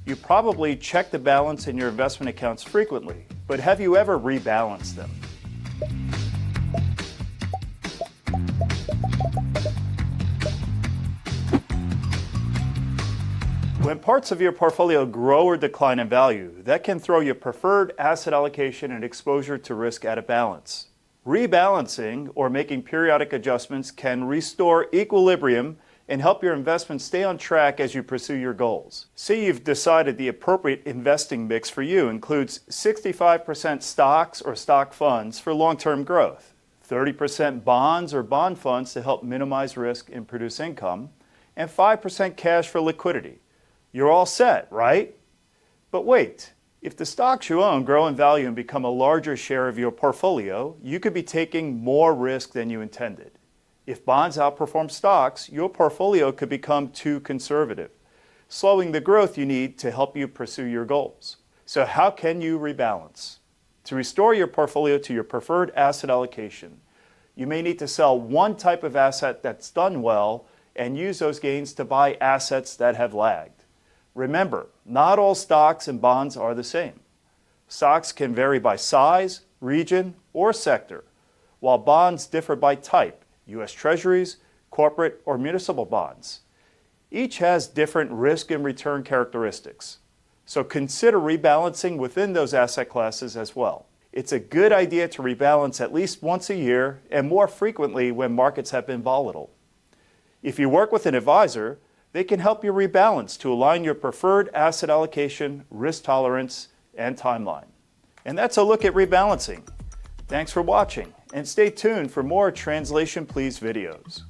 You probably check the balance in your investment accounts frequently, but have you ever rebalanced them? When parts of your portfolio grow or decline in value, that can throw your preferred asset allocation and exposure to risk out of balance. Rebalancing, or making periodic adjustments, can restore equilibrium and help your investments stay on track as you pursue your goals. Say you've decided the appropriate investing mix for you includes 65% stocks or stock funds for long-term growth, 30% bonds or bond funds to help minimize risk and produce income, and 5% cash for liquidity. You're all set, right? But wait, if the stocks you own grow in value and become a larger share of your portfolio, you could be taking more risk than you intended. If bonds outperform stocks, your portfolio could become too conservative, slowing the growth you need to help you pursue your goals. So how can you rebalance? To restore your portfolio to your preferred asset allocation, you may need to sell one type of asset that's done well and use those gains to buy assets that have lagged. Remember, not all stocks and bonds are the same. Stocks can vary by size, region, or sector, while bonds differ by type, U.S. Treasuries, corporate, or municipal bonds. Each has different risk and return characteristics, so consider rebalancing within those asset classes as well. It's a good idea to rebalance at least once a year and more frequently when markets have been volatile. If you work with an advisor, they can help you rebalance to align your preferred asset allocation, risk tolerance, and timeline. And that's a look at rebalancing. Thanks for watching, and stay tuned for more Translation Please videos.